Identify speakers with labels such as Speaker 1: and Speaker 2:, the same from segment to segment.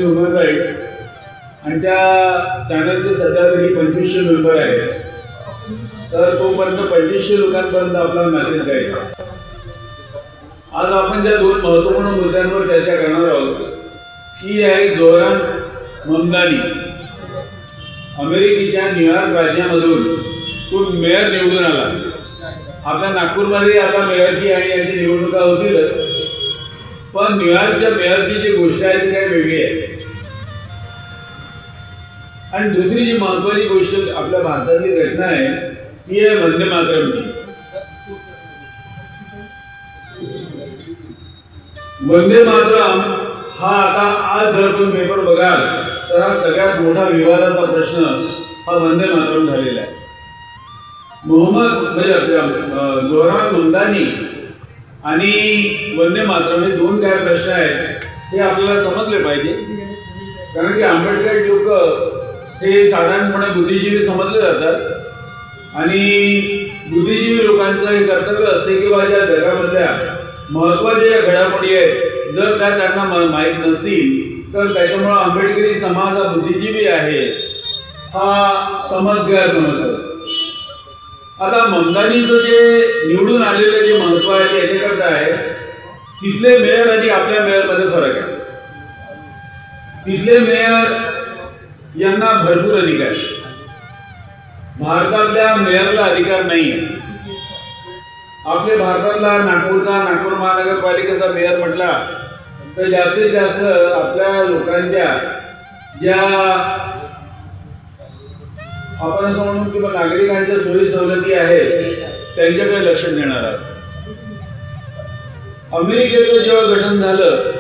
Speaker 1: आणि त्या चॅनलचे सध्या तरी 2500 मेंबर आहेत. तर तोपर्यंत 2500 लोकांपर्यंत आपला मेसेज द्यायचा. आज आपण ज्या दोन महत्त्वपूर्ण मुद्द्यांवर चर्चा करणार आहोत ती आहे जोहरान ममदानी. अमेरिकेच्या न्यूयॉर्क राज्यामधून तो मेयर निवडून आला. आपल्या नागपूरमध्ये आता मेयरची आणि यांची निवडणुका होतीलच, पण न्यूयॉर्कच्या मेयरची जी गोष्ट आहे ती काही वेगळी आहे. आणि दुसरी जी महत्त्वाची गोष्ट आपल्या भारतातली घटना आहे ती आहे वंदे मातरमची. वंदे मातरम हा आता आज जर तुम्ही पेपर बघाल तर हा सगळ्यात मोठा विवादाचा प्रश्न हा वंदे मातरम झालेला आहे. जोहरान ममदानी आणि वंदे मातरम हे दोन काय प्रश्न आहेत हे आपल्याला समजले पाहिजे. कारण की आंबेडकर लोक हे साधारणपणे बुद्धिजीवी समजले जातात आणि बुद्धिजीवी लोकांचं हे कर्तव्य असते की ज्या जगामधल्या महत्त्वाच्या ज्या घडामोडी आहेत जर त्या त्यांना माहीत नसतील तर त्याच्यामुळं आंबेडकरी समाज हा बुद्धिजीवी आहे हा समज गैरसमज होतो. आता ममदानीचं जे निवडून आलेलं जे महत्त्व आहे ते याच्याकरता आहे तिथले मेयर आणि आपल्या मेयरमध्ये फरक आहे. तिथले मेयर यांना भरपूर अधिकार आहे. भारतातल्या मेयरला अधिकार नाही आहे. आपल्या भारतातला नागपूर महानगरपालिकेचा मेयर म्हटला तर जास्तीत जास्त आपल्या लोकांच्या ज्या आपण असं म्हणून किंवा नागरिकांच्या सोयी सवलती आहेत त्यांच्याकडे लक्ष देणार असतं. अमेरिकेचं जेव्हा गठन झालं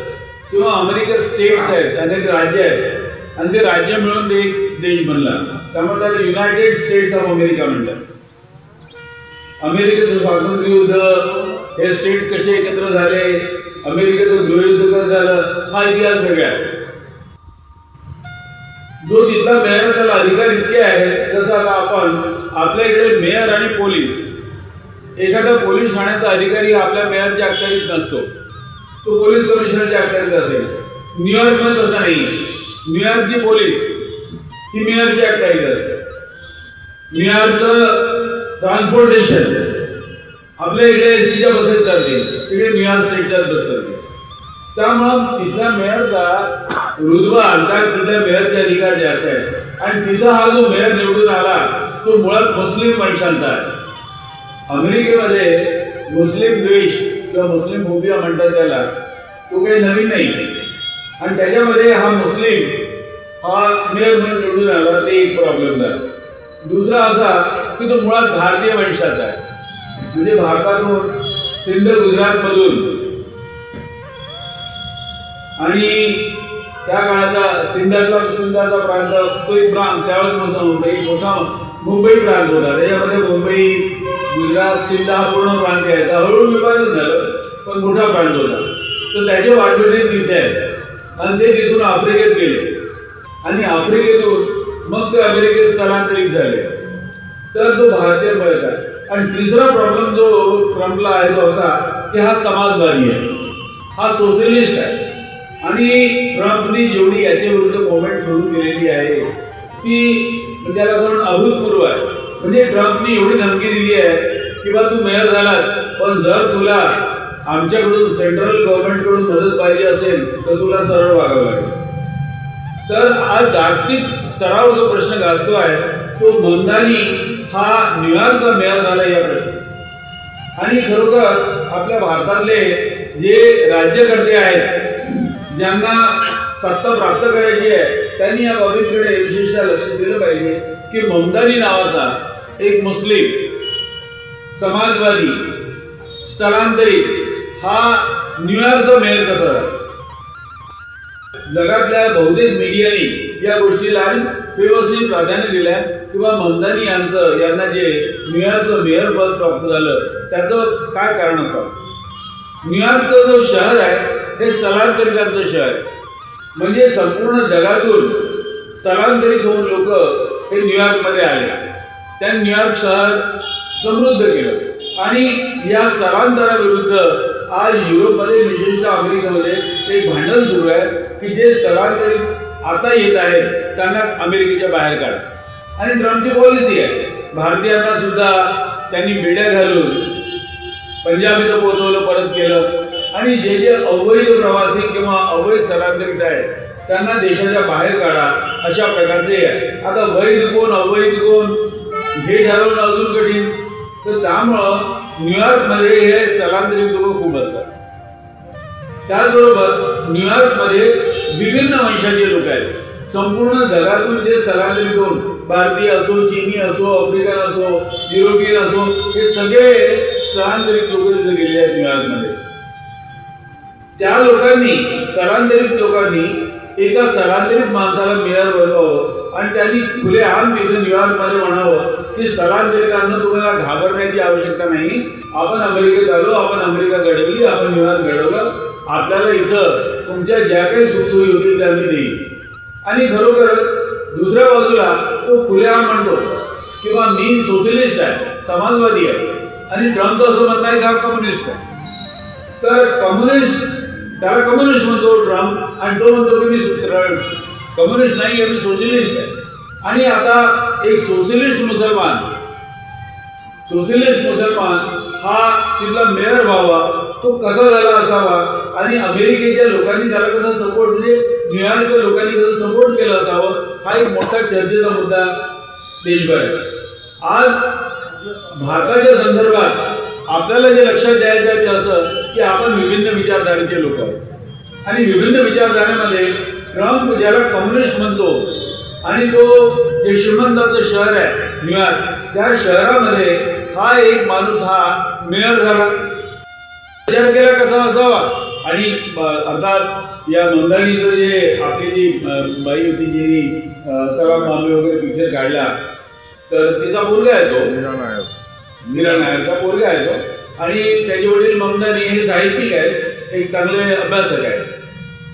Speaker 1: तेव्हा अमेरिकेत स्टेट्स आहेत, अनेक राज्य आहेत आणि ते राज्य मिळून एक देश बनला. त्यामुळे त्याला युनायटेड स्टेट्स ऑफ अमेरिका म्हणतात. अमेरिकेचं स्वातंत्र्य युद्ध हे स्टेट कसे एकत्र झाले, अमेरिकेचं गृहयुद्ध कसं झालं हा इतिहास वेगळा आहे. जो तिथला मेयर त्याला अधिकार इतके आहेत जसं आता आपण आपल्या इकडे मेयर आणि पोलीस, एखादा पोलीस ठाण्याचा अधिकारी आपल्या मेयरच्या अखत्यारीत नसतो, तो पोलीस कमिशनरच्या अखत्यारीत असेल. न्यूयॉर्कमध्ये तसं नाही. न्यूयॉर्कची पोलीस ही मेयरच्या अखत्यारीत असते. न्यूयॉर्कचं ट्रान्सपोर्टेशन आपल्या इकडे एसटीच्या बसेस चालते, तिकडे न्यूयॉर्क स्टेटच्याच बस चालते. त्यामुळं तिथल्या मेयरचा रुतबा अंदाज तिथल्या मेयरचे अधिकार जास्त आहेत आणि तिथं हा जो मेयर निवडून आला तो मुळात मुस्लिम वंशांचा आहे. अमेरिकेमध्ये मुस्लिम द्वेष किंवा मुस्लिम फोबिया म्हणतात त्याला, तो काही नवीन नाही आणि त्याच्यामध्ये हा मुस्लिम हा मेयर म्हणून निवडून आला ते एक प्रॉब्लेम झाला. दुसरा असा की तो मुळात भारतीय वंशाचा आहे. म्हणजे भारतातून सिंध गुजरातमधून आणि त्या काळाचा सिंधाचा प्रांत तो एक प्रांत त्यावेळेस एक मोठा मुंबई प्रांत होता. त्याच्यामध्ये मुंबई गुजरात सिंध हा पूर्ण प्रांत आहे. हळूहळू विभाजन झालं पण मोठा प्रांत होता. तर त्याचे वाटोळे तिथे आहेत आणि ते तिथून आफ्रिकेत गेले आणि आफ्रिकेतून मग ते अमेरिकेत स्थलांतरित झाले. तर तो भारतीय मिळत आहे. आणि तिसरा प्रॉब्लेम जो ट्रम्पला आहे तो असा की हा समाजवादी आहे, हा सोशलिस्ट आहे आणि ट्रम्पनी जेवढी याच्या विरुद्ध मूवमेंट सुरू केलेली आहे ती त्याला जाऊन अभूतपूर्व आहे. म्हणजे ट्रम्पनी एवढी धमकी दिली आहे की बा तू मेयर झालास पण जर तुला आमच्याकडून सेंट्रल गव्हर्नमेंटकडून मदत पाहिजे असेल तर तुला सरळ वागावं लागेल. तर आज जागतिक स्तरावर जो प्रश्न गाजतो आहे तो ममदानी हा न्यूयॉर्कचा मेयर झाला या प्रश्न. आणि खरोखर आपल्या भारतातले जे राज्यकर्ते आहेत ज्यांना सत्ता प्राप्त करायची आहे त्यांनी या बाबींकडे विशेषतः लक्ष दिलं पाहिजे की ममदानी नावाचा एक मुस्लिम समाजवादी स्थलांतरित हा न्यूयॉर्कचा मेयर कसा झाला. जगातल्या बहुतेक मीडियानी या गोष्टीला व्यवस्थित प्राधान्य दिलं किंवा ममदानी यांना जे न्यूयॉर्कचं मेयर पद प्राप्त झालं त्याचं काय कारण असावं. न्यूयॉर्कचं जो शहर आहे हे स्थलांतरितांचं शहर आहे. म्हणजे संपूर्ण जगातून स्थलांतरित होऊन लोक हे न्यूयॉर्कमध्ये आले. त्यांनी न्यूयॉर्क शहर समृद्ध केलं आणि या स्थलांतराविरुद्ध आज युरोपमध्ये विशेषतः अमेरिकेमध्ये एक भांडण सुरू आहे की जे स्थलांतरित आता येत आहेत त्यांना अमेरिकेच्या बाहेर काढा। आणि ट्रम्पची पॉलिसी आहे, भारतीयांना सुद्धा त्यांनी बेड्या घालून पंजाब इथं पोहोचवलं, परत केलं। आणि जे जे अवैध प्रवासी किंवा अवैध स्थलांतरित आहेत त्यांना देशाच्या बाहेर काढा, अशा प्रकारचे आहे। आता वैध कोण अवैध कोण हे ठरवणं अजून कठीण। तर त्यामुळं न्यूयॉर्कमध्ये हे स्थलांतरित लोक खूप असतात। त्याचबरोबर न्यूयॉर्कमध्ये विभिन्न वंशाचे लोक आहेत। संपूर्ण जगातून जे स्थलांतरित होऊन भारतीय असो, चीनी असो, आफ्रिकन असो, युरोपियन असो, हे सगळे स्थलांतरित लोक तिथे गेले आहेत न्यूयॉर्कमध्ये। त्या लोकांनी, स्थलांतरित लोकांनी एका स्थलांतरित माणसाला मेयर बनवावं आणि त्यांनी खुलेआम तिथे न्यूयॉर्कमध्ये म्हणावं की स्थलांतरितांना तुम्हाला घाबरण्याची आवश्यकता नाही, आपण अमेरिकेत आलो, आपण अमेरिका घडवली, आपण न्यूयॉर्क घडवलं, आपल्याला इथं तुमच्या ज्या काही सुखसोयी होतील त्या मी देईल। आणि खरोखर दुसऱ्या बाजूला तो खुलेआम म्हणतो किंवा मी सोशलिस्ट आहे, समाजवादी आहे, आणि ट्रम्पचं असं म्हणणं आहे की हा कम्युनिस्ट आहे। तर कम्युनिस्ट, त्याला कम्युनिस्ट म्हणतो ट्रम्प, आणि तो म्हणतो की मी कम्युनिस्ट नाही आहे, मी सोशलिस्ट आहे। आणि आता एक सोशलिस्ट मुसलमान हा तिथला मेयर व्हावा, तो कसा झाला असावा, आणि अमेरिकेच्या लोकांनी त्याला कसा सपोर्ट, म्हणजे न्यूयॉर्कच्या लोकांनी कसं सपोर्ट केलं असावं, हा एक मोठा चर्चेचा मुद्दा देशभर आहे। आज भारताच्या संदर्भात आपल्याला जे लक्षात द्यायचं आहे ते असं की आपण विभिन्न विचारधारेचे लोक आहोत, आणि विभिन्न विचारधारेमध्ये ट्रम्प ज्याला कम्युनिस्ट म्हणतो, आणि तो जे श्रीमंताचं शहर आहे न्यूयॉर्क, त्या शहरामध्ये हा एक माणूस हा मेयर झाला। विचार केला कसा असावा, आणि अर्थात या नोंदणीचं जे आपली जी बाई होती जी सर्व मानवी वगैरे पिक्चर काढला, तर तिचा मुलगा आहे तो मीरा नायरचा पोरगा आहे तो, आणि त्याचे वडील ममतानी हे साहित्यिक आहेत, एक चांगले अभ्यासक आहेत।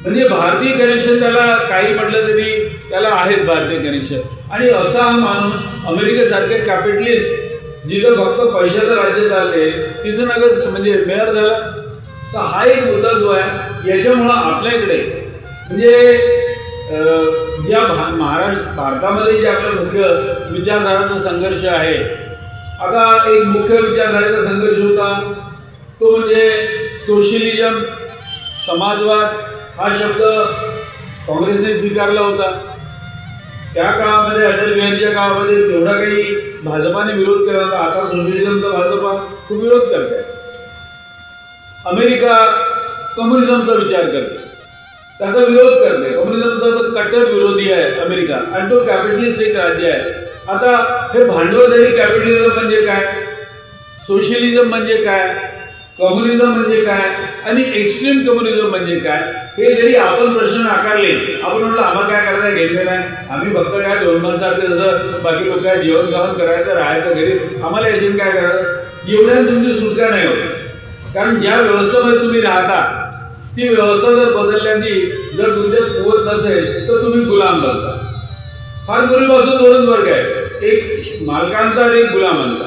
Speaker 1: म्हणजे भारतीय कनेक्शन त्याला काही म्हटलं तरी त्याला आहेत भारतीय कनेक्शन। आणि असा हा माणूस अमेरिकेसारखे कॅपिटलिस्ट जिथं फक्त पैशाचं राज्य चालते तिथून अगर म्हणजे मेयर झाला, तर हा एक मुद्दा जो आहे याच्यामुळं आपल्याकडे म्हणजे ज्या भारतामध्ये जे आपला मुख्य विचारधाराचा संघर्ष आहे, आता एक मुख्य विचारधारेचा संघर्ष होता तो म्हणजे सोशलिझम, समाजवाद हा शब्द काँग्रेसने स्वीकारला होता। त्या काळामध्ये अटल बिहारीच्या काळामध्ये तेवढा काही भाजपाने विरोध केला होता। आता सोशलिझमचा भाजपा खूप विरोध करत आहे। अमेरिका कम्युनिझमचा विचार करते, त्याचा विरोध करते, कम्युनिझमचा तर कट्टर विरोधी आहे अमेरिका, आणि तो कॅपिटलिस्ट एक राज्य आहे। आता हे भांडवलदारी कॅपिटलिझम म्हणजे काय, सोशलिझम म्हणजे काय, कम्युनिझम म्हणजे काय, आणि एक्स्ट्रीम कम्युनिझम म्हणजे काय, हे जरी आपण प्रश्न नाकारले, आपण म्हटलं आम्हाला काय करायचं घेतलं नाही, आम्ही फक्त काय दोन माणसारखे जसं बाकी लोक काय जेवण खावण करायचं, राहायचं घरी, आम्हाला याच्याने काय करायचं, एवढ्याने तुमची सुटका नाही होत। कारण ज्या व्यवस्थेमध्ये तुम्ही राहता ती व्यवस्था जर बदलल्याने जर तुमच्यात पोहोच नसेल तर तुम्ही गुलाम बनता। फार पूर्वीपासून दोनच वर्ग आहे, एक मालकांचा आणि एक गुलामांचा।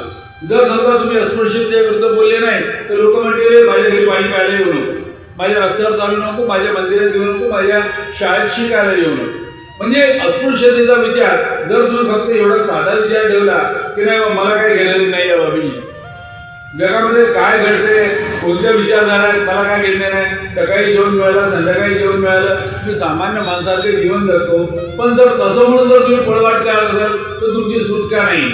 Speaker 1: जर समजा तुम्ही अस्पृश्यतेच्या विरुद्ध बोलले नाही तर लोक म्हणतील माझ्या घरी पाणी प्यायला येऊ नको, माझ्या रस्त्यावर चालू नको, माझ्या मंदिरात येऊ नको, माझ्या शाळेत शिकायला येऊ नको। म्हणजे अस्पृश्यतेचा विचार जर तुम्ही फक्त एवढा साधा विचार ठेवला की नाही मला काही घेणं नाही या बाबींशी, जगामध्ये काय घडते, कोणत्या विचारधारा आहेत मला काय घेणे नाही, सकाळी जेवण मिळालं, संध्याकाळी जेवण मिळालं, मी सामान्य माणसासारखे जीवन जगतो, पण जर तसं म्हणून जर तुम्ही पळवाट करत असाल तर तुमची सुटका नाही।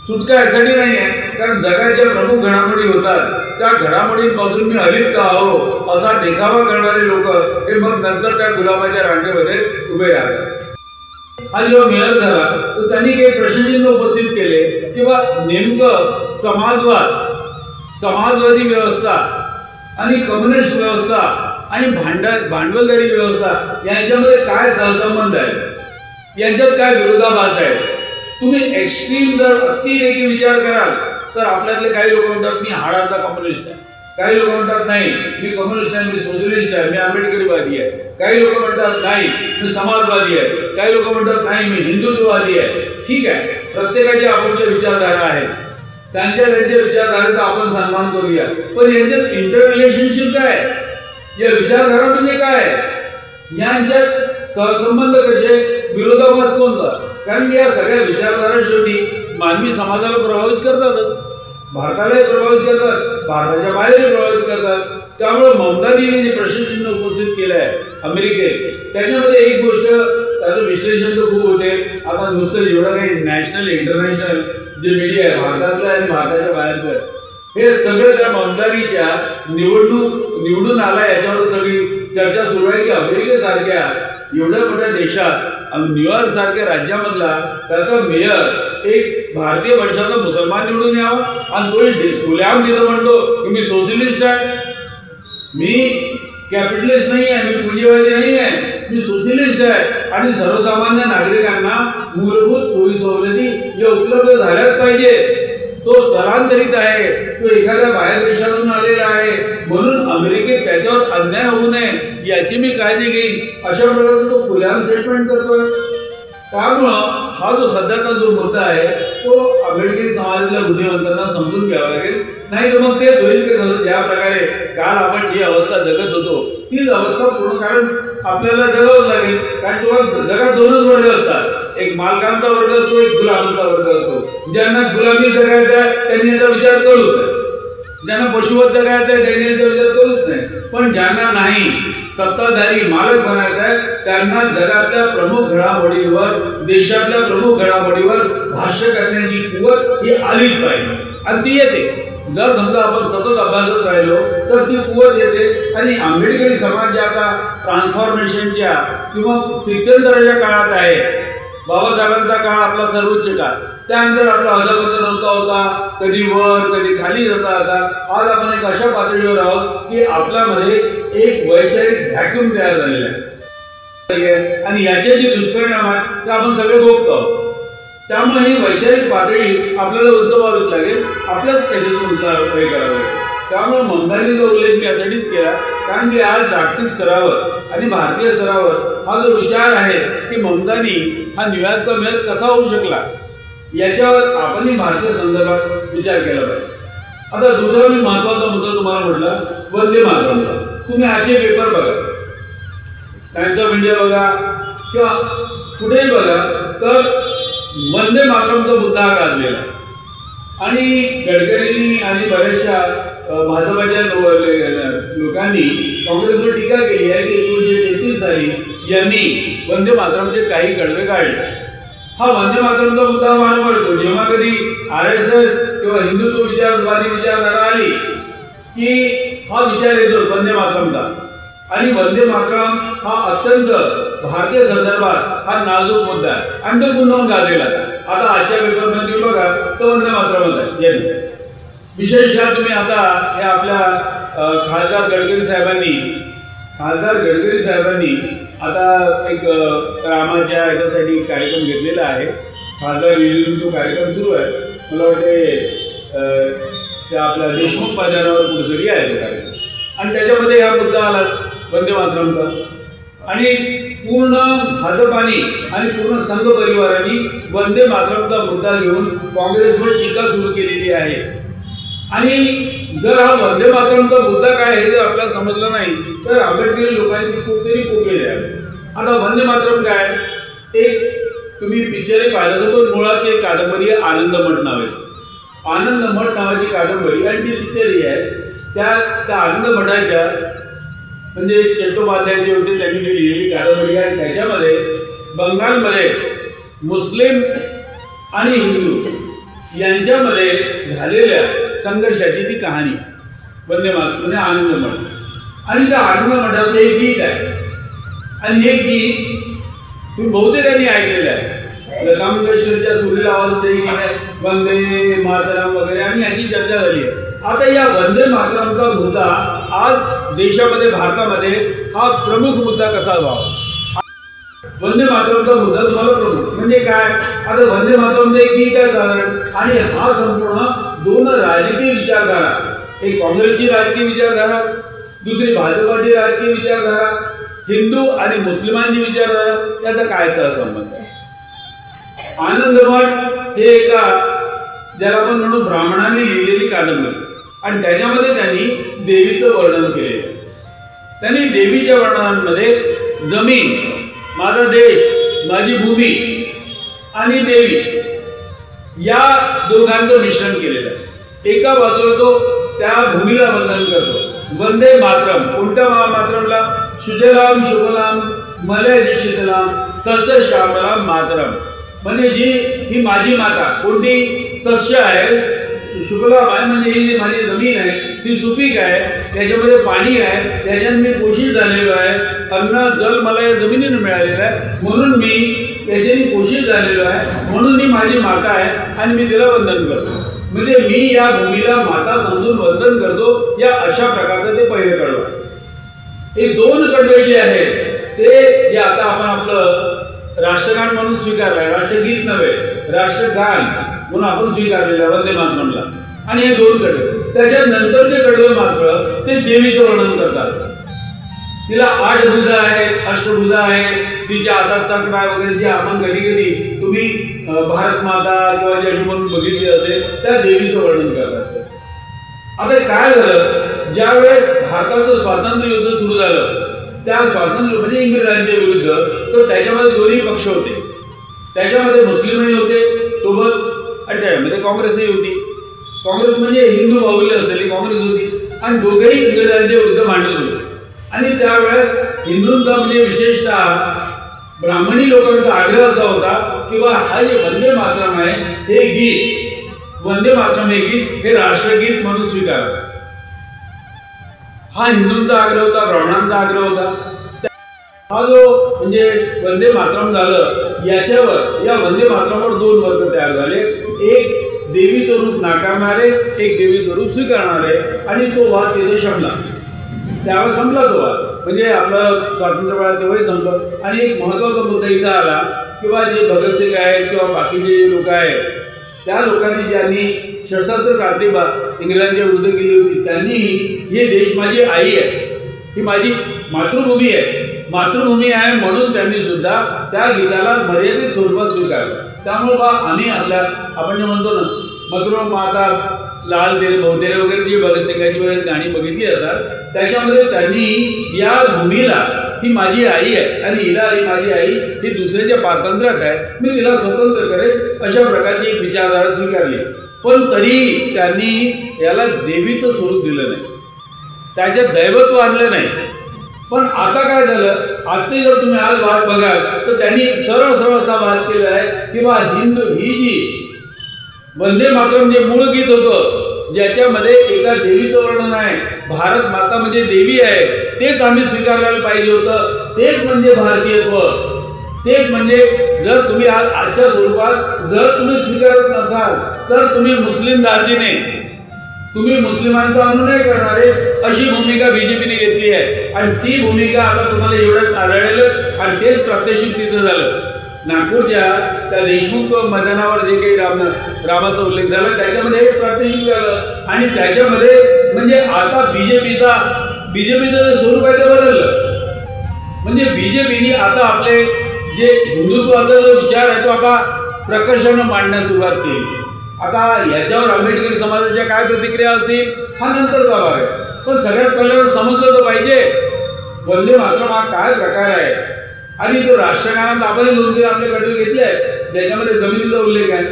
Speaker 1: सुटका यासाठी नाही आहे कारण जगाच्या प्रमुख घडामोडी होतात, त्या घडामोडींपासून मी अलिप्त आहो असा देखावा करणारे लोक हे मग नंतर त्या गुलामाच्या रांगेमध्ये उभे राहतात। हा जेव्हा मेयर झाला तर त्यांनी काही प्रश्नचिन्ह उपस्थित केले किंवा नेमकं समाजवादी व्यवस्था आणि कम्युनिस्ट व्यवस्था आणि भांडवलदारी व्यवस्था यांच्यामध्ये काय सहसंबंध आहे, यांच्यात काय विरोधाभास आहे। तुम्ही एक्स्ट्रीम जर अतिरेकी विचार कराल तर आपल्यातले काही लोक म्हणतात मी हाडाचा कम्युनिस्ट आहे, काही लोक म्हणतात नाही मी कम्युनिस्ट नाही, मी सोशलिस्ट आहे, मी आंबेडकरीवादी आहे, काही लोक म्हणतात नाही मी समाजवादी आहे, काही लोक म्हणतात नाही मी हिंदुत्ववादी आहे। ठीक आहे, प्रत्येकाची आपापल्या विचारधारा आहेत, त्यांच्या विचारधारेचा आपण सन्मान करूया, पण यांच्यात इंटर रिलेशनशिप काय, या विचारधारा म्हणजे काय, यांच्यात सहसंबंध कसे, विरोधाभास कोणता? कारण की या सगळ्या विचारधारा शेवटी मानवी समाजाला प्रभावित करतातच, भारतालाही प्रभावित करतात, भारताच्या बाहेरही प्रभावित करतात. त्यामुळे ममताजीने जे प्रश्नचिन्ह उपस्थित केलं आहे अमेरिकेत, त्याच्यामध्ये एक गोष्ट त्याचं विश्लेषण तर खूप होते. आता नुसतं एवढं काही नॅशनल इंटरनॅशनल जे मीडिया आहे भारतातलं आणि भारताच्या बाहेरचं, हे सगळं त्या ममताजीच्या निवडून आला याच्यावर सगळी चर्चा सुरू आहे की अमेरिकेसारख्या एवढ्या मोठ्या देशात न्यूयॉर्क सारख्या राज्यामधला त्याचा मेयर एक भारतीय वंशाचा मुसलमान निवडून यावा आणि तो खुलेआम तिथं म्हणतो की मी सोशलिस्ट आहे, मी कॅपिटलिस्ट नाही आहे, मी पुंजीवादी नाही आहे, मी सोशलिस्ट आहे आणि सर्वसामान्य नागरिकांना मूलभूत सोयी सवलती या उपलब्ध झाल्याच पाहिजे. तो स्थलांतरित आहे, तो एखाद्या बाहेर देशातून आलेला आहे, म्हणून अमेरिकेत त्याच्यावर अन्याय होऊ नये याची मी काळजी घेईन, अशा प्रकारे तो खुलेआम स्टेटमेंट करतोय. त्यामुळं हा जो सध्याचा जो मुद्दा आहे तो अमेरिकन समाजातल्या बुद्धिमंतांना समजून घ्यावा लागेल. नाही तर मग ते होईल की ज्या प्रकारे काल आपण जी अवस्था जगत होतो तीच अवस्था पूर्ण, कारण आपल्याला जगावंच लागेल. कारण तुम्हाला जगात दोनच वर्ग असतात, एक मालकांचा वर्ग असतो, एक गुलामांचा वर्ग असतो. ज्यांना गुलामी जगायचा आहे त्यांनी याचा विचार करूच नाही, ज्यांना पशुवत जगायचं आहे त्यांनी याचा विचार करूच नाही, पण ज्यांना नाही सत्ताधारी मालक बनायचं आहे त्यांना जगातल्या प्रमुख घडामोडींवर, देशातल्या प्रमुख घडामोडींवर भाष्य करण्याची कुवत ही आलीच पाहिजे आणि ती येते. जर समजा आपण सतत अभ्यासत राहिलो तर ती कुवत येते. आणि आंबेडकरी समाज जे आता ट्रान्सफॉर्मेशनच्या किंवा स्थित्यंतराच्या काळात आहे, बाबासाहेबांचा काळ आपला सर्वोच्च काळ, त्यानंतर आपला अधपतन होता, कधी वर कधी खाली जाता आता आज आपण एक अशा पातळीवर आहोत की आपल्यामध्ये एक वैचारिक व्हॅक्यूम तयार झालेला आहे आणि याचे जे दुष्परिणाम आहेत ते आपण सगळे भोगतो आहोत. त्यामुळे ही वैचारिक पातळी आपल्याला उंचावावीच लागेल, आपल्याच त्याच्यातून उंचावणी करावं लागेल. त्यामुळे ममताजीचा उल्लेख मी यासाठीच केला कारण की आज जागतिक स्तरावर आणि भारतीय स्तरावर हा जो विचार आहे की ममतानी हा न्यूयॉर्कचा मेयर कसा होऊ शकला याच्यावर आपणही भारतीय संदर्भात विचार केला पाहिजे. आता दुसरा मी महत्वाचा मुद्दा तुम्हाला म्हटला वंदे मातरमचा. तुम्ही आजचे पेपर बघा, टाइम्स ऑफ इंडिया बघा किंवा कुठेही बघा तर वंदे मातरमचा मुद्दा हा गाजलेला आहे. आणि गडकरींनी आणि बऱ्याचशा भाजपाच्या लोकांनी काँग्रेसवर टीका केली आहे की 1933 साली यांनी वंदे मातरमचे काही कडवे काढले. हा वंदे मातरमचा मुद्दा मान पडतो जेव्हा कधी RSS किंवा हिंदुत्व विचारवादी विचारधारा आली की हा विचार येतो वंदे मातरमचा. आणि वंदे मातरम हा अत्यंत भारतीय संदर्भात हा नाजूक मुद्दा आहे आणि तो गुणवून गाजलेला. आता आजच्या पेपरमध्ये बघा तो वंदे मातरमच आहे. विशेषतः तुम्ही आता हे आपल्या खासदार गडकरी साहेबांनी आता एक रामाच्या याच्यासाठी कार्यक्रम घेतलेला आहे. खासदार विजयी तो कार्यक्रम सुरू आहे, मला वाटते त्या आपल्या देशमुख मैदानावर कुठेतरी आहे तो कार्यक्रम आणि त्याच्यामध्ये हा मुद्दा आला वंदे मातरमचा. आणि पूर्ण भाजपाने आणि पूर्ण संघ परिवारांनी वंदे मातरमचा मुद्दा घेऊन काँग्रेसवर टीका सुरू केलेली आहे. आणि जर हा वंदे मातरमचा मुद्दा काय हे जर आपल्याला समजलं नाही तर आंबेडकरी लोकांची कुठेतरी पोकळी आहे. आता वंदे मातरम काय, एक तुम्ही पिक्चर पाहिलं तर मुळात एक कादंबरी आहे आनंद मठ नावाची कादंबरी आणि ती पिक्चर आहे. त्या आनंद मठाच्या म्हणजे चट्टोपाध्याय जे होते त्यांनी जी लिहिलेली कादंबरी आहे त्याच्यामध्ये बंगालमध्ये मुस्लिम आणि हिंदू यांच्यामध्ये झालेल्या संघर्षाची ती कहाणी वंदे मातरम म्हणजे आनंद मठ. आणि त्या आनंद मठाचं एक गीत आहे आणि हे गीत तुम्ही बहुतेकांनी ऐकलेलं आहे. लता मंगेशकरच्या सुरीला आवाज गीत आहे वंदे मातरम वगैरे आणि याची चर्चा झाली आहे. आता या वंदे मातरमचा मुद्दा आज देशामध्ये भारतामध्ये हा प्रमुख मुद्दा कसा व्हावा. वंदे मातरमचा मुद्दा तुम्हाला प्रमुख म्हणजे काय. आता वंदे मातरम एक गीत आहे साधारण आणि हा संपूर्ण दोन राजकीय विचारधारा, एक काँग्रेसची राजकीय विचारधारा, दुसरी भाजपाची राजकीय विचारधारा, हिंदू आणि मुस्लिमांची विचारधारा याचा काय सहसंबंध आहे. आनंदमठ हे एका ज्याला आपण म्हणून ब्राह्मणांनी लिहिलेली कादंबरी आणि त्याच्यामध्ये त्यांनी देवीचं वर्णन केले. त्यांनी देवीच्या वर्णनांमध्ये जमीन, माझा देश, माझी भूमी आणि देवी या दोघांचं मिश्रण केलेलं आहे। एका बाजूला तो त्या भूमीला वंदन करतो, वंदे मातरम। कोणत्या मातरमला? सुजलाम शुभलाम मलय शीतलाम सस्य श्यामलाम मातरम, म्हणजे ही माझी माता कोणती? सस्य आहे, शुभलाम आहे म्हणजे ही माझी जमीन आहे, ती सुपीक आहे, त्याच्यामध्ये पाणी आहे, त्याच्यात मी पोषित झालेलो आहे, अन्न जल मला या जमिनीने मिळालेलं आहे, म्हणून मी त्याच्याने पोषित झालेलो आहे, म्हणून ही माझी माता आहे आणि मी तिला वंदन करतो। म्हणजे मी या भूमीला माता समजून वंदन करतो, या अशा प्रकारचं ते पहिले कडवं आहे। हे दोन कडवे जे आहेत ते जे आता आपण आपलं राष्ट्रगान म्हणून स्वीकारलं आहे, राष्ट्रगीत नव्हे राष्ट्रगान म्हणून आपण स्वीकारलेलं आहे वंदे मातरमला, आणि हे दोन कडवे। त्याच्या नंतरचे कडवे मात्र ते देवीचं वर्णन करतात। तिला 8 भुजा आहेत, अष्टभुजा आहेत, तिच्या हातात चक्र आहे वगैरे, जे आपण कधी कधी तुम्ही भारत माता किंवा जी अशी म्हणून बघितली असेल त्या देवीचं वर्णन करतात। आता काय झालं, ज्या वेळेस भारताचं स्वातंत्र्य युद्ध सुरू झालं, त्या स्वातंत्र्य म्हणजे इंग्रजांच्या विरुद्ध, तर त्याच्यामध्ये दोन्ही पक्ष होते, त्याच्यामध्ये मुस्लिमही होते सोबत आणि त्यामध्ये काँग्रेसही होती। काँग्रेस म्हणजे हिंदू बाहुल्य असलेली काँग्रेस होती आणि दोघेही इंग्रजांच्या विरुद्ध मांडत होते। आणि त्यावेळेस हिंदूंचा म्हणजे विशेषतः ब्राह्मणी लोकांचा आग्रह असा होता की हा जे वंदे मातरम आहे हे गीत, वंदे मातरम हे गीत हे राष्ट्रगीत म्हणून स्वीकारावं, हा हिंदूंचा आग्रह होता, ब्राह्मणांचा आग्रह होता। हा जो म्हणजे वंदे मातरम झालं, याच्यावर या वंदे मातरमवर 2 वर्ग तयार झाले, एक देवीचं रूप नाकारणारे, एक देवीचं रूप स्वीकारणारे, आणि तो वाद तिथे संपला। त्यावेळेस संपला तो वाद, म्हणजे आपलं स्वातंत्र्य काळात तेव्हाही संपलं। आणि एक महत्त्वाचा मुद्दा इथं आला किंवा जे भगतसिंग आहेत किंवा बाकीचे लोक आहेत, त्या लोकांनी ज्यांनी सशस्त्र क्रांती इंग्रजांच्या विरुद्ध केली होती, त्यांनी हे देश माझी आई आहे, ही माझी मातृभूमी आहे, मातृभूमी आहे म्हणून त्यांनी सुद्धा त्या गीताला मर्यादित स्वरूपात स्वीकारलं। त्यामुळे आम्ही आपण जे म्हणतो ना मधुर माता लाल तेरे बहुतेरे वगैरे जी भगतसिंगाची वगैरे गाणी बघितली जातात, त्याच्यामध्ये त्यांनी या भूमीला ही माझी आई आहे आणि हिला ही माझी आई ही दुसऱ्याच्या पारतंत्र्यात आहे, मी तिला स्वतंत्र करेन अशा प्रकारची एक विचारधारा स्वीकारली। पण तरी त्यांनी याला देवीचं स्वरूप दिलं नाही, त्याच्यात दैवत्व आणलं नाही। पण आता काय झालं, आता जर तुम्ही आज वाद बघाल तर त्यांनी सरळ सरळ असा वाद केला आहे किंवा हिंदू ही जी वंदे मातरम जे मूळ गीत होतं, ज्याच्यामध्ये एका देवीचं वर्णन आहे, भारत माता म्हणजे देवी आहे, तेच आम्ही स्वीकारलेलं पाहिजे होतं, तेच म्हणजे भारतीयत्व, तेच म्हणजे जर तुम्ही आजच्या स्वरूपात जर तुम्ही स्वीकारत नसाल तर तुम्ही मुस्लिम दार्जिने, तुम्ही मुस्लिमांचा अनुनय करणारे अशी भूमिका बीजेपीने घेतली आहे। आणि ती भूमिका आता तुम्हाला एवढं आढळलं आणि तेच प्रात्यक्षिक तिथं झालं। नागपूरच्या त्या देशमुख मैदानावर जे काही रामाचा उल्लेख झाला त्याच्यामध्ये हे प्रात्यक्षिक झालं आणि त्याच्यामध्ये म्हणजे आता बीजेपीचं स्वरूप आहे ते बदललं। म्हणजे बीजेपीने आता आपले जे हिंदुत्वाचा जो विचार आहे तो आता प्रकर्षानं मांडण्यास सुरुवात केली। आता याच्यावर आंबेडकरी समाजाच्या काय प्रतिक्रिया असतील हा नंतरचा भाग आहे, पण सगळ्यात पहिल्यांदा समजलं तर पाहिजे वंदे मातरम हा काय प्रकार आहे। आणि तो राष्ट्रगानात आपण 2-3 आपले कडवे घेतले आहेत, ज्याच्यामध्ये जमिनीचा उल्लेख आहे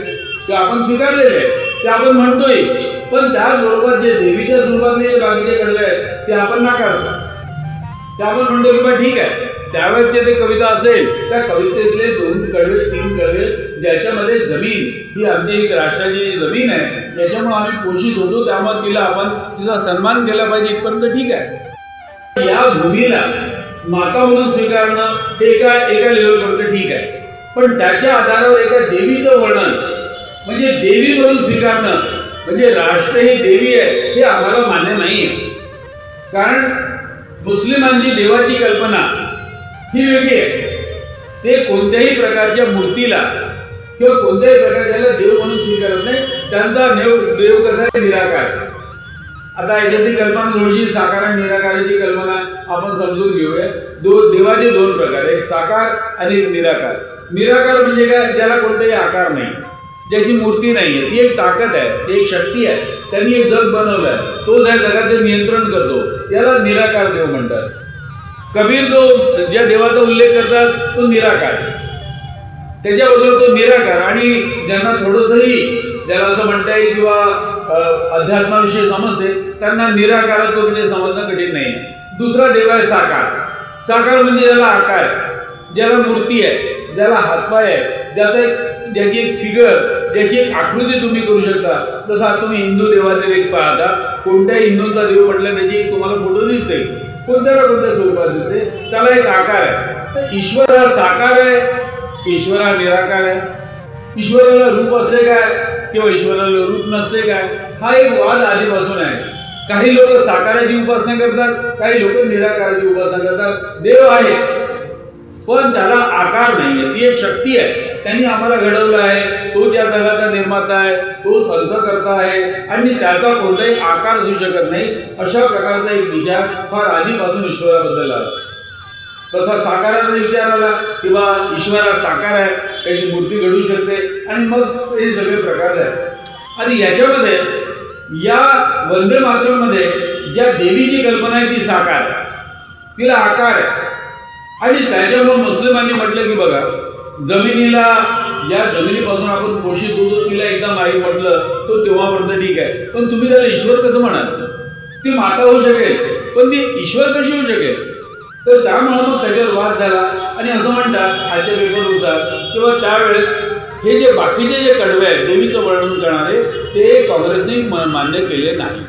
Speaker 1: ते आपण स्वीकारलेले आहे, ते आपण म्हणतोय, पण त्याचबरोबर जे देवीच्या स्वरूपातले जे बाकीचे कडवे आहेत ते आपण नाकारतो, ते आपण म्हणतो की बा ठीक आहे, त्यावेळेचे ते कविता असेल त्या कवितेतले 2 कडवे 3 कडवे ज्याच्यामध्ये जमीन ही आमची एक राष्ट्राची जमीन आहे, त्याच्यामुळे आम्ही पोषित होतो, त्यामुळे तिला आपण तिचा सन्मान केला पाहिजे इथपर्यंत ठीक आहे। या भूमीला माता म्हणून स्वीकारणं हे एका लेवलपर्यंत ठीक आहे, पण त्याच्या आधारावर एका देवीचं वर्णन म्हणजे देवी म्हणून स्वीकारणं म्हणजे राष्ट्र ही देवी आहे हे आम्हाला मान्य नाही आहे। कारण मुस्लिमांची देवाची कल्पना ही वेगळी आहे, ते कोणत्याही प्रकारच्या मूर्तीला किंवा कोणत्याही प्रकारच्या देव म्हणून स्वीकारत नाही, त्यांचा देव कसा आहे निराकार। आता याच्यातली कल्पना थोडीशी साकार आणि निराकाराची कल्पना आपण समजून घेऊया। देवाचे 2 प्रकार, एक साकार आणि एक निराकार। निराकार म्हणजे काय, ज्याला कोणताही आकार नाही, ज्याची मूर्ती नाही आहे, ती एक ताकद आहे, ती एक शक्ती आहे, त्यांनी एक जग बनवलं आहे, तो त्या जगाचं नियंत्रण करतो, याला निराकार देव म्हणतात। कबीर जो ज्या देवाचा उल्लेख करतात तो निराकार आहे, त्याच्याबद्दल तो निराकार. आणि ज्यांना थोडंसंही ज्याला असं म्हणता येईल किंवा अध्यात्माविषयी समजते त्यांना निराकारत्व म्हणजे समजणं कठीण नाही. दुसरा देव आहे साकार. साकार म्हणजे ज्याला आकार आहे, ज्याला मूर्ती आहे, ज्याला हातपाय आहे, ज्याची एक फिगर, ज्याची एक आकृती तुम्ही करू शकता. जसं तुम्ही हिंदू देवाचे एक पाहता, कोणत्याही हिंदूंचा देव म्हटलं त्याची एक तुम्हाला फोटो दिसते, कोणत्या ना कोणत्या स्वरूपात दिसते, त्याला एक आकार आहे. तर ईश्वर हा साकार आहे, ईश्वर हा निराकार आहे. ईश्वराला रूप असते काय किंवा ईश्वराला रूप नसते काय, हा एक वाद आधीपासून आहे. काही लोक साकाराची उपासना करतात, काही लोक निराकाराची उपासना करतात. देव आहे पण त्याला आकार नाही आहे, ती एक शक्ती आहे. त्यांनी आम्हाला घडवलं आहे, तो त्या जगाचा निर्माता आहे, तो सर्जकर्ता आहे आणि त्याचा कोणताही आकार असू शकत नाही. अशा प्रकारचा एक विचार फार आधीपासून ईश्वराबद्दल आला. तसा साकाराचा विचार आला किंवा ईश्वरा साकार आहे, त्याची मूर्ती घडू शकते आणि मग हे सगळे प्रकार आहेत. आणि याच्यामध्ये या वंदे मातरममध्ये ज्या देवीची कल्पना आहे ती साकार आहे, तिला आकार आहे. आणि त्याच्यामुळे मुस्लिमांनी म्हटलं की बघा, जमिनीला या जमिनीपासून आपण पोषित होतो, तिला एकदा माई म्हटलं तो तेव्हापर्यंत ठीक आहे, पण तुम्ही त्याला ईश्वर कसं म्हणाल? ती माता होऊ शकेल पण ती ईश्वर कशी होऊ शकेल? तर त्यामुळे मग त्याच्यावर वाद झाला. आणि असं म्हणतात आजच्या पेपरनुसार किंवा त्यावेळेस हे जे बाकीचे जे कडवे आहेत देवीचं वर्णन करणारे, ते काँग्रेसने मान्य केले नाही.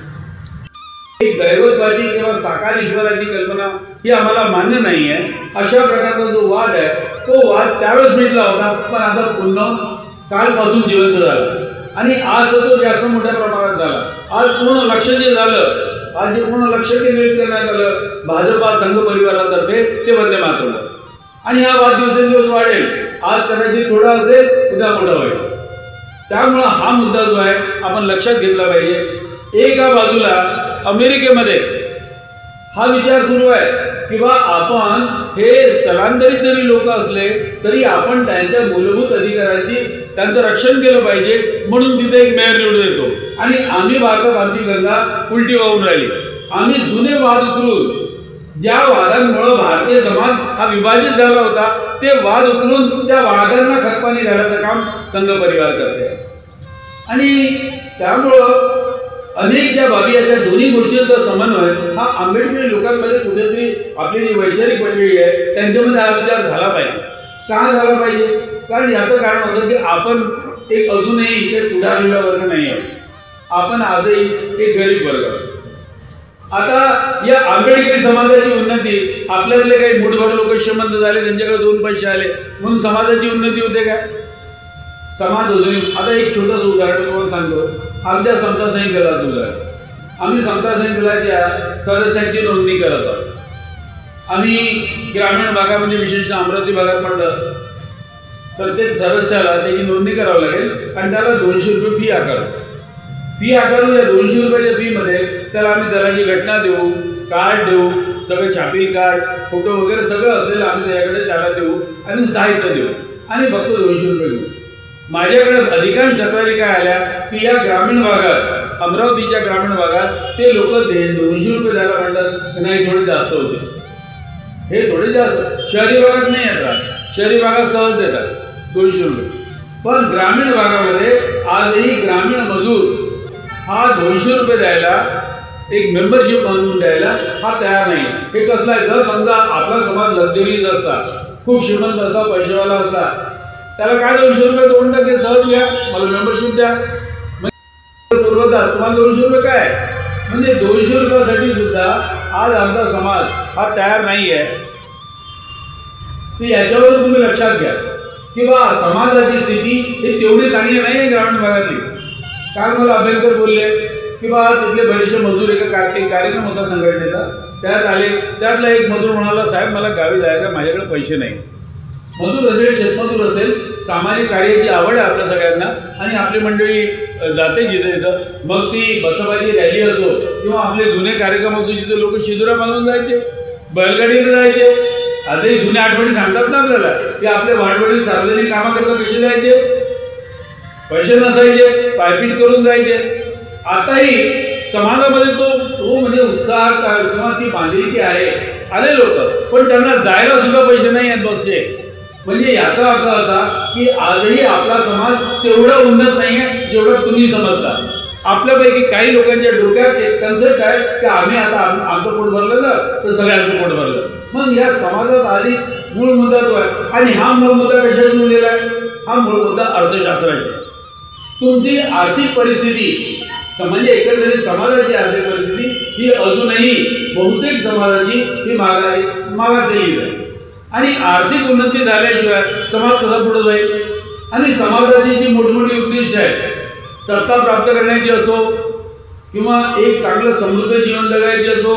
Speaker 1: दैवत्वाची किंवा साकार ईश्वराची कल्पना ही आम्हाला मान्य नाही आहे. अशा प्रकारचा जो वाद आहे तो वाद त्यावेळेस मिटला होता, पण आता पुन्हा कालपासून जिवंत झाला आणि आज तो जास्त मोठ्या प्रमाणात झाला. आज पूर्ण लक्ष जे झालं, आज जे पूर्ण लक्ष केंद्रित करण्यात आलं भाजपा संघ परिवारातर्फे ते वंदे मातरम. आणि हा वाद दिवसेंदिवस वाढेल. आज कदाचित थोडा असेल, उद्या मोठा होईल. त्यामुळं हा मुद्दा जो आहे आपण लक्षात घेतला पाहिजे. एका बाजूला अमेरिकेमध्ये हा विचार सुरू आहे किंवा आपण हे स्थलांतरित जरी लोक असले तरी आपण त्यांच्या मूलभूत अधिकारांची त्यांचं रक्षण केलं पाहिजे, म्हणून तिथे एक मेयर निवडून येतो. आणि आम्ही भारतात आमची गंगा उलटी वाहून राहिली. आम्ही जुने वाद उकरून, ज्या वादांमुळे भारतीय समाज हा विभाजित झाला होता, ते वाद उकरून त्या वादांना खतपाणी घालायचं काम संघ परिवार करते. आणि त्यामुळं अनेक ज्या बाबी आहेत त्या दोन्ही गोष्टींचा समन्वय हा आंबेडकरी लोकांमध्ये कुठेतरी आपली जी वैचारिक मंडळी आहे त्यांच्यामध्ये हा विचार झाला पाहिजे. का झाला पाहिजे? कारण याचं कारण असं की आपण एक अजूनही ते पुढारलेला वर्ग नाही आहोत, आपण आजही एक गरीब वर्ग. आता या आंबेडकरी समाजाची उन्नती, आपल्यातले काही मुठभर लोक श्रीमंत झाले, त्यांच्याकडे 2 पैसे आले म्हणून समाजाची उन्नती होते काय? समाज अजून. आता एक छोटंसं उदाहरण तुम्हाला सांगतो. आमच्या समता संहितेलाच उदाहरण. आम्ही समता संहितेलाच्या सदस्यांची नोंदणी करत आहोत. आम्ही ग्रामीण भागामध्ये विशेषतः अमरावती भागात म्हणलं प्रत्येक सदस्याला त्याची नोंदणी करावी लागेल आणि त्याला 200 रुपये फी आकारू. फी आकारू. या 200 रुपयाच्या फीमध्ये त्याला आम्ही दराची घटना देऊ, कार्ड देऊ, सगळं छापील कार्ड, फोटो वगैरे सगळं असेल आम्ही त्याच्याकडे त्याला देऊ आणि साहित्य देऊ आणि फक्त 200 रुपये देऊ. माझ्याकडे अधिकांश तक्रारी काय आल्या की या ग्रामीण भागात, अमरावतीच्या ग्रामीण भागात ते लोक 200 रुपये द्यायला म्हणतात, नाही थोडे जास्त होते, हे थोडे जास्त. शहरी भागात नाही येतात, शहरी भागात सहज देतात 200 रुपये. पण ग्रामीण भागामध्ये आजही ग्रामीण मजूर हा 200 रुपये द्यायला, एक मेंबरशिप म्हणून द्यायला हा तयार नाही. हे कसलं आहे? जर समजा आपला समाज लक्झरीज असता, खूप श्रीमंत असता, पैसेवाला असता, त्याला काय 200 रुपये दोन टाके सहज घ्या, मला मेंबरशिप द्या, तुम्हाला 200 रुपये काय? म्हणजे 200 रुपयासाठी सुद्धा आज आमचा समाज हा तयार नाही आहे. याच्यावर तुम्ही लक्षात घ्या की बा समाजाची स्थिती ही तेवढी चांगली नाही आहे ग्रामीण भागातली. काल मला अभ्यंकर बोलले की बा तिथले बरेचसे मजूर एक कार्यक्रम होता संघटनेचा, त्यात आले. त्यातला एक मजूर म्हणाला, साहेब मला गावी जायचं, माझ्याकडे पैसे नाही. मजूर असेल, शेतमजूर असेल, सामाजिक कार्याची आवड आहे आपल्या सगळ्यांना आणि आपली मंडळी जाते जिथे तिथं, मग ती बसपाची रॅली असो किंवा आपले जुने कार्यक्रम असो जिथे लोक शिदुरा बांधून जायचे, बैलगाडीने जायचे. आजही जुन्या आठवणी सांगतात ना आपल्याला की आपले वाडवडील सार्वजनिक कामाकरता कसे जायचे, पैसे नसायचे, पायपीट करून जायचे. आताही समाजामध्ये तो म्हणजे उत्साह किंवा ती बांधिलकी आहे, आले लोक, पण त्यांना जायला सुद्धा पैसे नाही आहेत बसचे. म्हणजे याचा अर्थ असा की आजही आपला समाज तेवढा उन्नत नाही आहे जेवढं तुम्ही समजता. आपल्यापैकी काही लोकांच्या डोक्यात एक कन्सेप्ट आहे की आम्ही आता आमचं पोट भरलं ना तर सगळ्यांचं पोट भरलं. मग या समाजात आधी मूळ मुद्दा तो आहे. आणि हा मूळ मुद्दा कशात लिहिलेला आहे? हा मूळ मुद्दा अर्थशास्त्राचा. तुमची आर्थिक परिस्थिती म्हणजे एकंदरीत समाजाची आर्थिक परिस्थिती ही अजूनही बहुतेक समाजाची ही मागासलेली आहे. आणि आर्थिक उन्नती झाल्याशिवाय समाज कसा पुढे जाईल? आणि समाजाची जी मोठमोठी उद्दिष्ट आहे, सत्ता प्राप्त करण्याची असो किंवा एक चांगलं समृद्ध जीवन जगायची असो,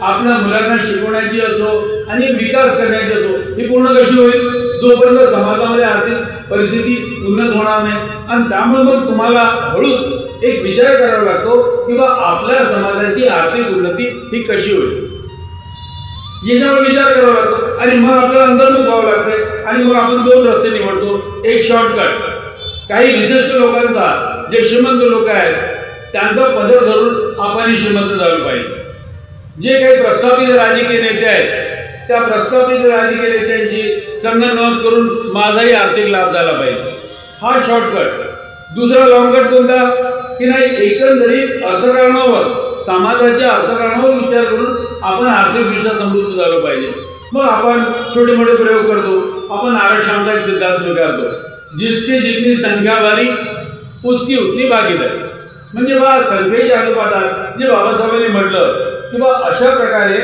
Speaker 1: आपल्या मुलांना शिकवण्याची असो आणि विकास करण्याची असो, ही पूर्ण कशी होईल? जोपर्यंत समाजामध्ये आर्थिक परिस्थिती उन्नत होणार नाही. आणि त्यामुळे मग तुम्हाला हळूच एक विचार करावा लागतो की बा आपल्या समाजाची आर्थिक उन्नती ही कशी होईल, याच्यावर विचार करावा लागतो. आणि मग आपल्याला अंतर्मुख व्हावं लागते. आणि मग आपण दोन रस्ते निवडतो. एक शॉर्टकट, काही विशिष्ट लोकांचा, जे श्रीमंत लोक आहेत त्यांचा पदर धरून आपण श्रीमंत झालं पाहिजे. जे काही प्रस्थापित राजकीय नेते आहेत त्या प्रस्थापित राजकीय नेत्यांची संगनमत करून माझाही आर्थिक लाभ झाला पाहिजे, हा शॉर्टकट. दुसरा लॉंगकट कोणता? की नाही, एकंदरीत अर्थकारणावर, समाजाच्या अर्थकारणावर विचार करून आपण आर्थिकदृष्ट्या समृद्ध झालो पाहिजे. मग आपण छोटे मोठे प्रयोग करतो. आपण आरक्षणाचा एक सिद्धांत स्वीकारतो, जिसकी जितनी संख्या वारी उसकी उतनी भागीदारी. म्हणजे बा संख्येच्या अनुपातात जे बाबासाहेबांनी म्हटलं की बा अशा प्रकारे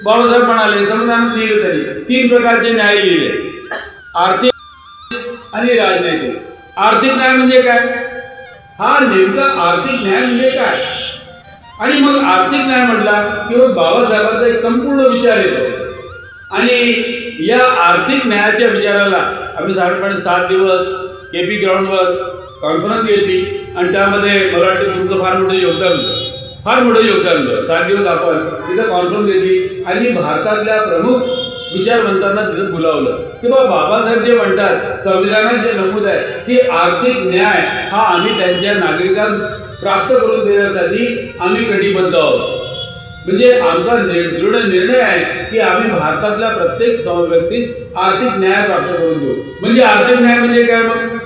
Speaker 1: बाबासाहेब म्हणाले, संविधानात लिहिले तरी 3 प्रकारचे न्याय लिहिले, आर्थिक आणि राजनैतिक. आर्थिक न्याय म्हणजे काय? हा नेमका आर्थिक न्याय म्हणजे काय? आणि मग आर्थिक न्याय म्हटला की मग बाबासाहेबांचा एक संपूर्ण विचार येतो. आणि या आर्थिक न्यायाच्या विचाराला आम्ही साधारणपणे 7 दिवस KP ग्राउंडवर कॉन्फरन्स घेतली. आणि त्यामध्ये मला वाटतं तुमचं फार मोठं योगदान होतं. 7 दिवस आपण तिथं कॉन्फरन्स घेतली आणि भारतातल्या प्रमुख विचारवंतांना तिथं बोलावलं की बाबासाहेब जे म्हणतात, संविधानात जे नमूद आहे की आर्थिक न्याय हा आम्ही त्यांच्या नागरिकांना प्राप्त करून देण्यासाठी आम्ही कटिबद्ध आहोत. म्हणजे आमचा दृढ निर्णय आहे की आम्ही भारतातल्या प्रत्येक व्यक्तीस आर्थिक न्याय प्राप्त करून देऊ. म्हणजे आर्थिक न्याय म्हणजे काय मग?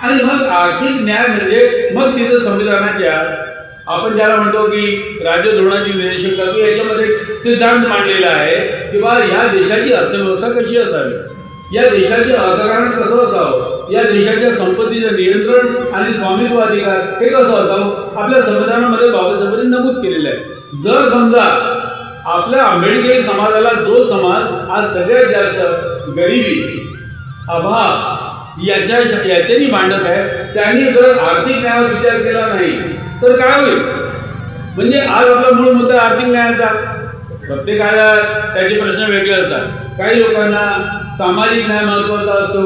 Speaker 1: आणि मग आर्थिक न्याय म्हणजे मग तिथं संविधानाच्या आपण ज्याला म्हणतो की राज्य धोरणाची निर्देशकता, याच्यामध्ये सिद्धांत मांडलेला आहे की बा या देशाची अर्थव्यवस्था कशी असावी, या देशाचे अर्थकारण कसं असावं, या देशाच्या संपत्तीचं नियंत्रण आणि स्वामित्व अधिकार हे कसं असावं, आपल्या संविधानामध्ये बाबासाहेबांनी नमूद केलेलं आहे. जर समजा आपल्या आंबेडकरी समाजाला, जो समाज आज सगळ्यात जास्त गरिबी, अभाव याच्यानी भांडत आहे, त्यांनी जर आर्थिक न्यायावर विचार केला नाही तर काय होईल? म्हणजे आज आपला मूळ मुद्दा आर्थिक न्यायाचा. प्रत्येकाला त्याचे प्रश्न वेगळे असतात. काही लोकांना सामाजिक न्याय महत्त्वाचा असतो,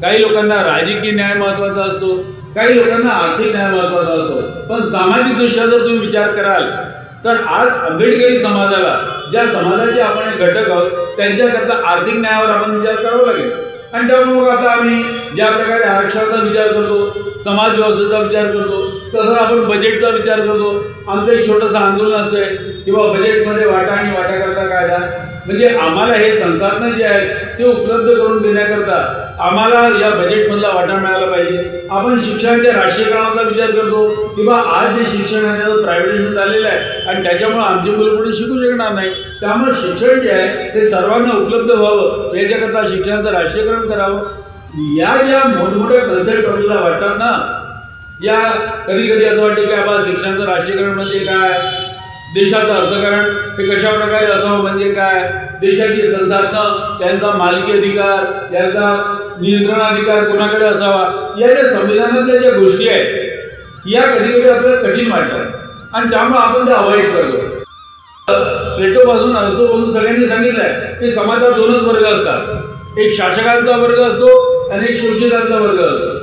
Speaker 1: काही लोकांना राजकीय न्याय महत्त्वाचा असतो, काही लोकांना आर्थिक न्याय महत्त्वाचा असतो. पण सामाजिक दृष्ट्या जर तुम्ही विचार कराल तर आज आंबेडकरी समाजाला, ज्या समाजाचे आपण एक घटक आहोत, त्यांच्याकरता आर्थिक न्यायावर आपण विचार करावा लागेल. आणि त्यामुळे मग आता आम्ही ज्या प्रकारे आरक्षणाचा विचार करतो, समाज व्यवस्थेचा विचार करतो, तसं आपण बजेटचा विचार करतो. आमचं एक छोटंसं आंदोलन असतंय किंवा बजेटमध्ये वाटा आणि वाटाकरता कायदा. म्हणजे आम्हाला हे संसाधनं जे आहेत ते उपलब्ध करून देण्याकरता आम्हाला या बजेटमधला वाटा मिळाला पाहिजे. आपण शिक्षणाच्या राष्ट्रीयकरणाचा विचार करतो किंवा आज जे शिक्षण आहे त्याचं प्रायव्हेटायझेशन झालेलं आहे आणि त्याच्यामुळे आमची मुलं पुढे शिकू शकणार नाही. त्यामुळे शिक्षण जे आहे ते सर्वांना उपलब्ध व्हावं, याच्याकरता शिक्षणाचं राष्ट्रीयकरण करावं. या ज्या मोठमोठ्या कन्सेप्ट आपल्याला वाटतात ना, या कधी कधी असं वाटतं की बाबा शिक्षणाचं राष्ट्रीयकरण म्हणजे काय, देशाचं अर्थकारण हे कशा प्रकारे असावं म्हणजे काय, देशाची संसाधनं, त्यांचा मालकी अधिकार, त्यांचा नियंत्रणाधिकार कोणाकडे असावा, या ज्या संविधानातल्या ज्या गोष्टी आहेत या कधी कधी आपल्याला कठीण वाटतात आणि त्यामुळे आपण ते अवॉइड करतो. प्लेटोपासून अर्थोपासून सगळ्यांनी सांगितलं आहे की समाजात 2च वर्ग असतात, एक शासकांचा वर्ग असतो आणि एक शोषितांचा वर्ग असतो.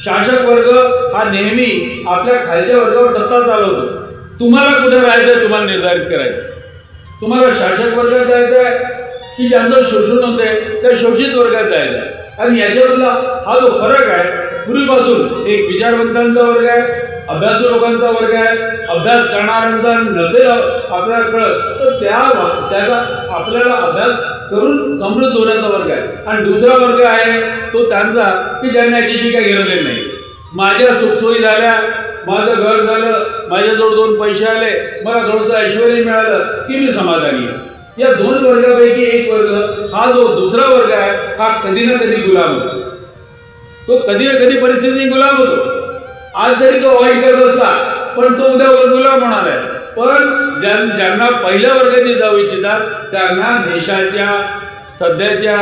Speaker 1: शासक वर्ग हा नेहमी आपल्या खालच्या वर्गावर सत्ता चालवतो. तुम्हाला कुठे राहायचं तुम्हाला निर्धारित करायचं. तुम्हाला शासक वर्गात जायचं आहे की ज्यांचं शोषण होते त्या शोषित वर्गात जायचं आहे. आणि याच्यामधला हा जो फरक आहे, पूर्वीपासून एक विचारवंतांचा वर्ग आहे अभ्यासू लोकांचा वर्ग आहे, अभ्यास करणाऱ्यांचा नसेल आपल्याला कळत तर त्याचा आपल्याला अभ्यास करून समृद्ध होण्याचा वर्ग आहे. आणि दुसरा वर्ग आहे तो त्यांचा की ज्यांना याच्याशी काही घेणं देणं नाही. माझ्या सुखसोयी झाल्या, माझं घर झालं, माझ्याजवळ 2 पैसे आले, मला थोडंसं ऐश्वर्य मिळालं की मी समाधानी आहे. या 2 वर्गापैकी एक वर्ग हा जो दुसरा वर्ग आहे हा कधी ना कधी गुलाम होतो. तो कधी ना कधी परिस्थितीने गुलाम होतो. आज जरी तो वाईट करत असला पण तो उद्या गुलाम होणार आहे. पण ज्यांना पहिल्या वर्गाने जाऊ इच्छितात त्यांना देशाच्या सध्याच्या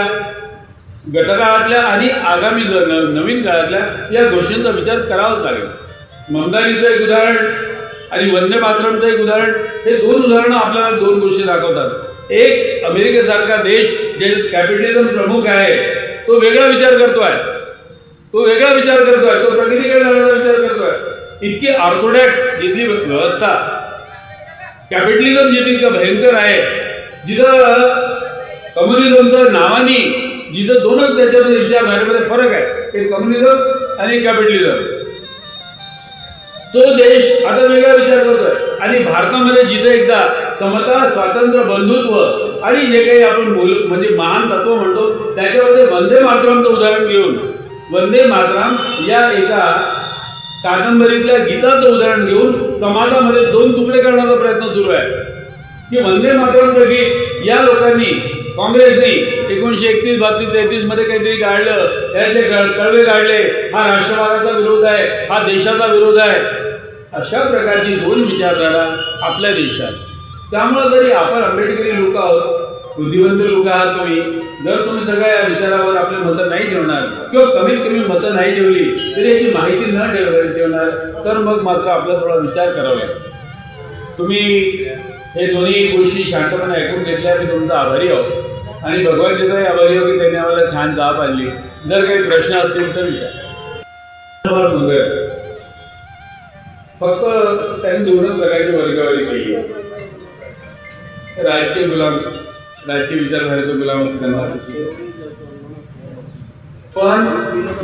Speaker 1: गटकाळातल्या आणि आगामी नवीन काळातल्या या गोष्टींचा विचार करावाच लागेल. ममदानीचं एक उदाहरण आणि वंदे मातरमचं एक उदाहरण, हे 2 उदाहरणं आपल्याला 2 गोष्टी दाखवतात. एक अमेरिकेसारखा देश जे कॅपिटलिझम प्रमुख आहे तो वेगळा विचार करतोय, तो प्रगतीकडे जाण्याचा विचार करतोय. इतकी ऑर्थोडॉक्स जिथली व्यवस्था, कॅपिटलिझम जिथे इतकं भयंकर आहे, जिथं कम्युनिझमच्या नावाने जिथं 2च त्याच्यामध्ये विचारधारेमध्ये फरक आहे, एक कम्युनिझम आणि कॅपिटलिझम, तो देश आता वेगळा विचार करतोय. आणि भारतामध्ये जिथे एकदा समता, स्वातंत्र्य, बंधुत्व आणि जे काही आपण म्हणजे महान तत्व म्हणतो त्याच्यामध्ये वंदे मातरमचं उदाहरण घेऊन, वंदे मातरम या एका कादंबरीतल्या गीताचं उदाहरण घेऊन समाजामध्ये 2 तुकडे करण्याचा प्रयत्न सुरू आहे. की वंदे मातरमचं गीत या लोकांनी, काँग्रेसने 1931-32-33 मध्ये काहीतरी काढलं, त्यातले कळवे काढले, हा राष्ट्रवादाचा विरोध आहे, हा देशाचा विरोध आहे. अशा प्रकारची 2 विचारधारा आपल्या देशात. त्यामुळे जरी आपण आंबेडकरी लोक आहोत, बुद्धिवंत लोक आहात तुम्ही, जर तुम्ही सगळ्या या विचारावर आपले मतं नाही ठेवणार किंवा कमीत कमी मतं नाही ठेवली तरी याची माहिती न ठेवणार तर मग मात्र आपल्याला थोडा विचार करावा लागेल. तुम्ही हे दोन्ही गोष्टी शांतपणे ऐकून घेतल्या, मी तुमचा आभारी आहोत आणि भगवद्गीताही आभारी आहोत की त्यांनी आम्हाला छान जाब आणली. जर काही प्रश्न असतील तर विचार. फक्त त्यांनी 2 प्रकारची वर्गवारी केली. राजकीय गुलाम, राजकीय विचारधारेचे गुलाम असं त्यांना पण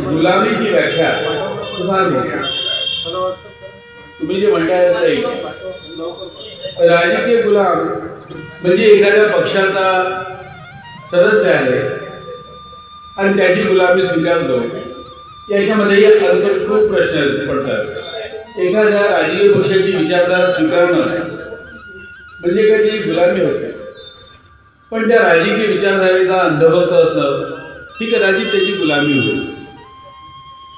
Speaker 1: गुलामीची व्याख्या तुम्ही जे म्हणताय राजकीय गुलाम म्हणजे एखाद्या पक्षाचा सदस्य आहे आणि त्याची गुलामी स्वीकारतो. याच्यामध्ये खूप प्रश्न पडतात. एखाद्या राजकीय पक्षाची विचारधारा स्वीकारणं म्हणजे कधी गुलामी होते, पण त्या राजकीय विचारधारेचा अंधभक्त असणं ही कदाचित त्याची गुलामी होईल.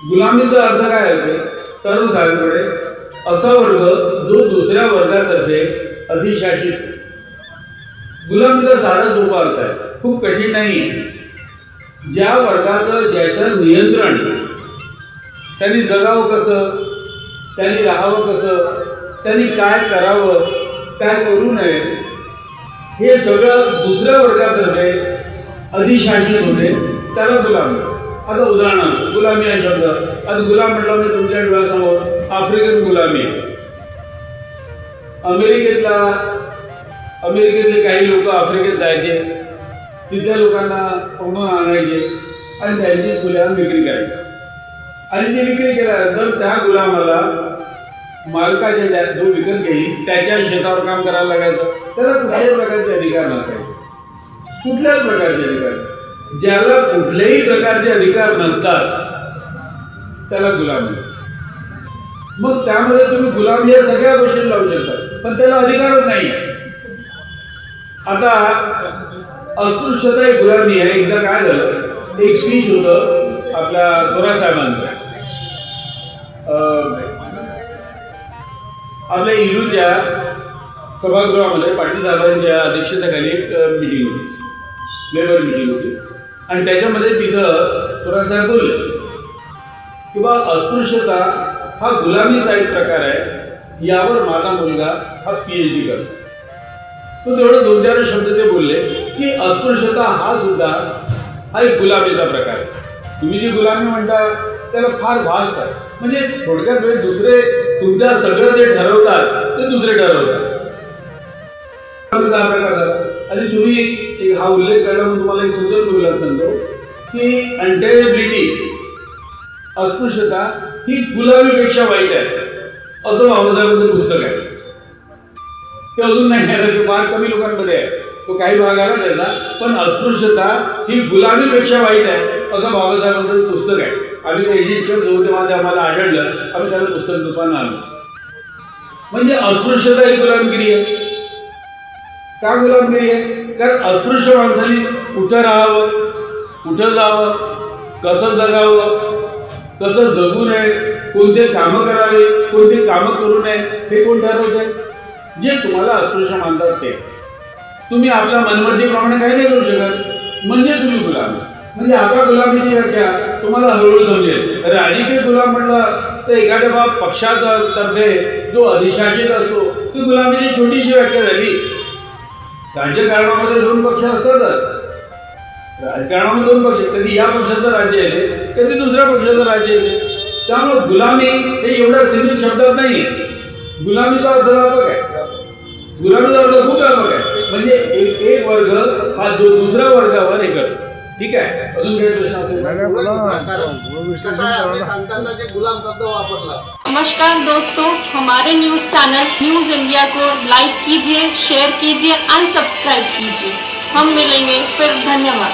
Speaker 1: गुलामीचा अर्थ काय होते? सर्वसाधारणपणे असा वर्ग जो दुसऱ्या वर्गातर्फे अधिशासित. गुलामीचा साधा सोपा अर्थ आहे, खूप कठीण नाही आहे. ज्या वर्गाचं ज्याचं नियंत्रण, त्यांनी जगावं कसं, त्यांनी राहावं कसं, त्यांनी काय करावं, काय करू नये, हे सगळं दुसऱ्या वर्गातर्फे अधिशासित होते, त्याला गुलामी. आता उदाहरणार्थ गुलामी हा शब्द, आता गुलाम म्हटलं म्हणजे तुमच्या डोळ्यासमोर आफ्रिकन गुलामी. अमेरिकेतले काही लोक आफ्रिकेत जायचे, तिथल्या लोकांना पकडून आणायचे आणि त्यांची गुलाम विक्री करायची. आणि ते विक्री केल्यानंतर त्या गुलामाला मालकाच्या जो विकत घेईल त्याच्या शेतावर काम करायला लागायचं. त्याला कुठल्याही प्रकारचे अधिकार नसायचे, कुठल्याच प्रकारचे अधिकार. ज्याला कुठल्याही प्रकारचे अधिकार नसतात त्याला गुलामी. मग त्यामध्ये तुम्ही गुलामी या सगळ्या गोष्टी लावू शकता, पण त्याला अधिकारच नाही. आता अस्पृश्यता एक गुलामी आहे. एकदा काय झालं, एक स्पीच होतं आपल्या थोरात साहेबांचं, आपल्या इलूच्या सभागृहामध्ये पाटील साहेबांच्या अध्यक्षतेखाली एक मीटिंग होती, लेबर मीटिंग होती. आणि त्याच्यामध्ये तिथं थोरात साहेब बोलले की बा अस्पृश्यता हा गुलामीचा एक प्रकार आहे, यावर माझा मुलगा हा PhD करतो. तो तेवढं 2-4 शब्द ते बोलले की अस्पृश्यता हा सुद्धा हा एक गुलामीचा प्रकार आहे. तुम्ही जी गुलामी म्हणता त्याला फार वास्ट आहे. म्हणजे थोडक्यात वेळ दुसरे तुमच्या सगळं जे ठरवतात ते दुसरे ठरवतात. आणि तुम्ही हा उल्लेख केला म्हणून तुम्हाला एक सुंदर बोलला सांगतो की अनटेनेबिलिटी, अस्पृश्यता ही गुलामीपेक्षा वाईट आहे. असं बाबासाहेबांचं पुस्तक आहे. ते अजून नाही आहे, ते फार कमी लोकांमध्ये आहे, तो काही भागाला त्याचा. पण अस्पृश्यता ही गुलामीपेक्षा वाईट आहे असं बाबासाहेबांचं पुस्तक आहे. आम्ही ते एडिट होते माझ्या आम्हाला आढळलं, आम्ही त्याला पुस्तक दुकान आणलं. म्हणजे अस्पृश्यता ही गुलामगिरी आहे. का गुलामगिरी आहे? कारण अस्पृश्य माणसाने कुठं राहावं, कुठं जावं, कसं जगावं, कसं जगू नये, कोणते कामं करावे, कोणते कामं करू नये, हे कोण ठरवत आहे? जे तुम्हाला अस्पृश्य मानतात ते. तुम्ही आपल्या मनमर्जीप्रमाणे काही नाही करू शकत, म्हणजे तुम्ही गुलाम. म्हणजे आता गुलामीची व्याख्या तुम्हाला हळूहळू समजेल. राजकीय गुलाम म्हटलं तर एखाद्या पक्षातर्फे जो अधिशासित असतो ती गुलामीची छोटीशी व्याख्या झाली. राज्यकारणामध्ये 2 पक्ष असतातच. राजकारणामध्ये 2 पक्ष, कधी या पक्षाचं राज्य येते, कधी दुसऱ्या पक्षाचं राज्य येते. त्यामुळे गुलामी हे एवढ्या सीमित शब्दात नाही. गुलामीचा अर्थ व्यापक आहे. गुलामीचा अर्थ खूप व्यापक आहे. म्हणजे एक वर्ग हा जो दुसऱ्या वर्गावर हे करतो. ठीक आहे. अजून काही प्रश्न असेल?
Speaker 2: नमस्कार दोस्तों, हमारे न्यूज़ चैनल न्यूज़ इंडिया को लाइक कीजिए, शेयर कीजिए, अनसब्सक्राइब कीजिए. हम मिलेंगे फिर. धन्यवाद.